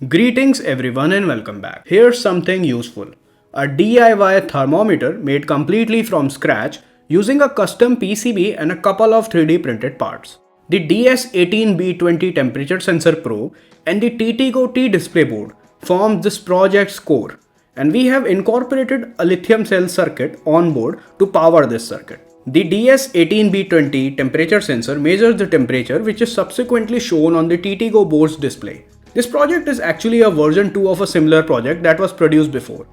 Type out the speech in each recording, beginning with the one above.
Greetings everyone and welcome back. Here's something useful. A DIY thermometer made completely from scratch using a custom PCB and a couple of 3D printed parts. The DS18B20 temperature sensor probe and the TTGO display board forms this project's core, and we have incorporated a lithium cell circuit on board to power this circuit. The DS18B20 temperature sensor measures the temperature, which is subsequently shown on the TTGO board's display. This project is actually a version 2 of a similar project that was produced before.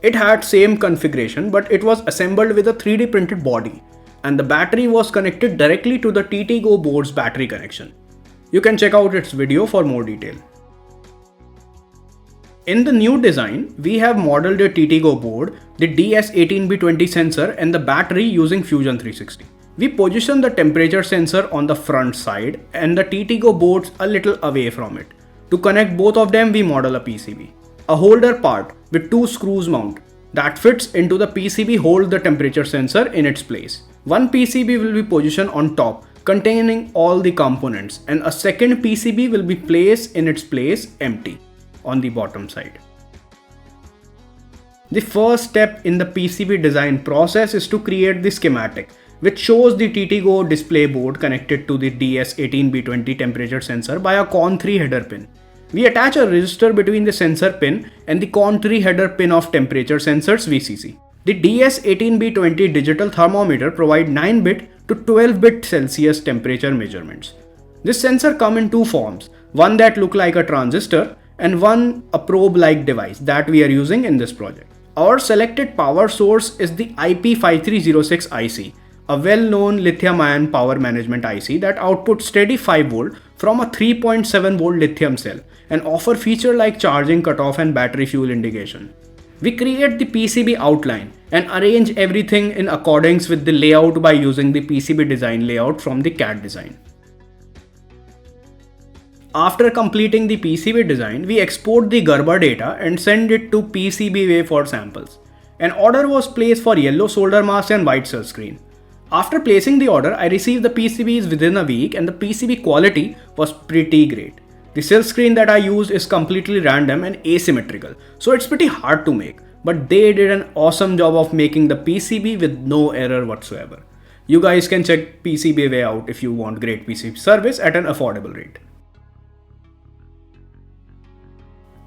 It had same configuration, but it was assembled with a 3D printed body, and the battery was connected directly to the TTGO board's battery connection. You can check out its video for more detail. In the new design, we have modeled a TTGO board, the DS18B20 sensor and the battery using Fusion 360. We position the temperature sensor on the front side and the TTGO boards a little away from it. To connect both of them, we model a PCB. A holder part with two screws mount that fits into the PCB holds the temperature sensor in its place. One PCB will be positioned on top, containing all the components, and a second PCB will be placed in its place empty on the bottom side. The first step in the PCB design process is to create the schematic, which shows the TTGO display board connected to the DS18B20 temperature sensor by a CON3 header pin. We attach a resistor between the sensor pin and the CON3 header pin of temperature sensors VCC. The DS18B20 digital thermometer provides 9-bit to 12-bit Celsius temperature measurements. This sensor comes in two forms, one that looks like a transistor and one a probe-like device that we are using in this project. Our selected power source is the IP5306 IC, a well-known lithium-ion power management IC that outputs steady 5V from a 3.7V lithium cell and offer feature like charging cutoff and battery fuel indication. We create the PCB outline and arrange everything in accordance with the layout by using the PCB design layout from the CAD design. After completing the PCB design, we export the Gerber data and send it to PCBWay for samples. An order was placed for yellow solder mask and white cell screen. After placing the order, I received the PCBs within a week and the PCB quality was pretty great. The cell screen that I used is completely random and asymmetrical, so it's pretty hard to make, but they did an awesome job of making the PCB with no error whatsoever. You guys can check PCBWay out if you want great PCB service at an affordable rate.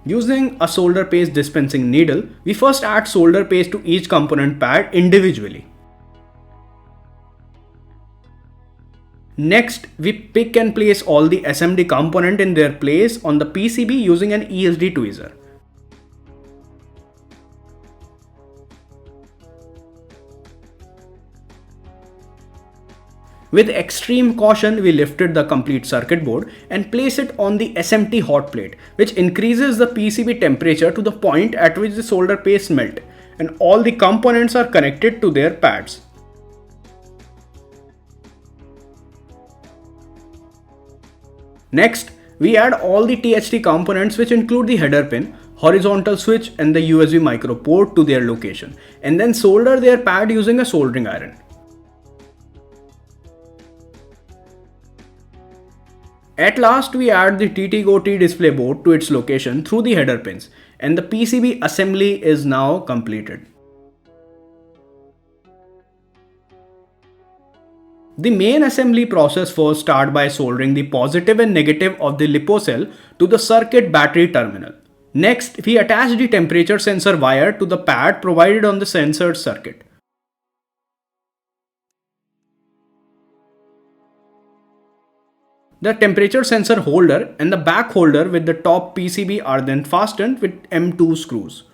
Using a solder paste dispensing needle, we first add solder paste to each component pad individually. Next, we pick and place all the SMD component in their place on the PCB using an ESD tweezer. With extreme caution, we lifted the complete circuit board and place it on the SMT hot plate, which increases the PCB temperature to the point at which the solder paste melt, and all the components are connected to their pads. Next, we add all the THT components, which include the header pin, horizontal switch and the USB micro port to their location, and then solder their pad using a soldering iron. At last, we add the TTGO display board to its location through the header pins, and the PCB assembly is now completed. The main assembly process first starts by soldering the positive and negative of the LiPo cell to the circuit battery terminal. Next, we attach the temperature sensor wire to the pad provided on the censored circuit. The temperature sensor holder and the back holder with the top PCB are then fastened with M2 screws.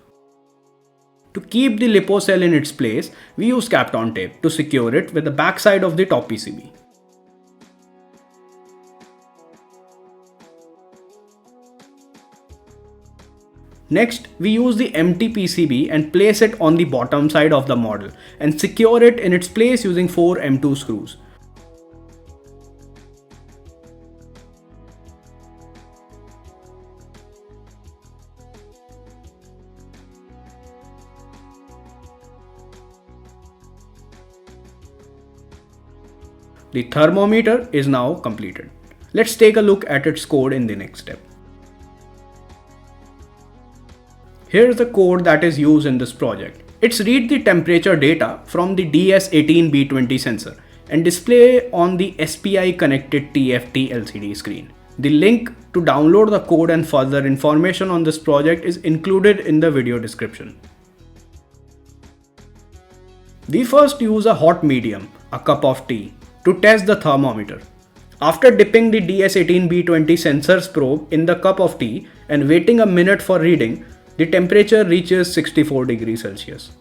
To keep the LiPo cell in its place, we use Kapton tape to secure it with the back side of the top PCB. Next, we use the empty PCB and place it on the bottom side of the model and secure it in its place using 4 M2 screws. The thermometer is now completed. Let's take a look at its code in the next step. Here's the code that is used in this project. It's read the temperature data from the DS18B20 sensor and display on the SPI connected TFT LCD screen. The link to download the code and further information on this project is included in the video description. We first use a hot medium, a cup of tea, to test the thermometer. After dipping the DS18B20 sensor's probe in the cup of tea and waiting a minute for reading, the temperature reaches 64 degrees Celsius.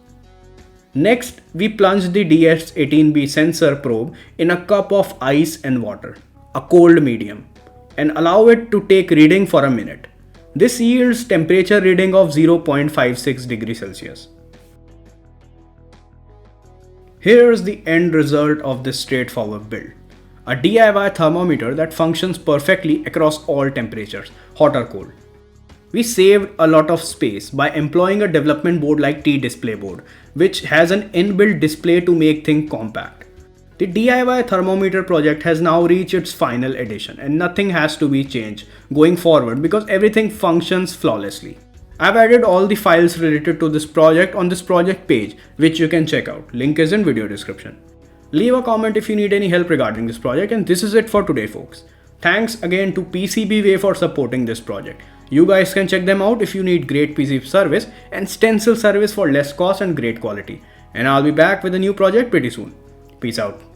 Next, we plunge the DS18B sensor probe in a cup of ice and water, a cold medium, and allow it to take reading for a minute. This yields temperature reading of 0.56 degrees Celsius. Here's the end result of this straightforward build. A DIY thermometer that functions perfectly across all temperatures, hot or cold. We saved a lot of space by employing a development board like T-Display board, which has an inbuilt display to make things compact. The DIY thermometer project has now reached its final edition and nothing has to be changed going forward because everything functions flawlessly. I've added all the files related to this project on this project page, which you can check out. Link is in video description. Leave a comment if you need any help regarding this project, and this is it for today, folks. Thanks again to PCBWay for supporting this project. You guys can check them out if you need great PCB service and stencil service for less cost and great quality. And I'll be back with a new project pretty soon. Peace out.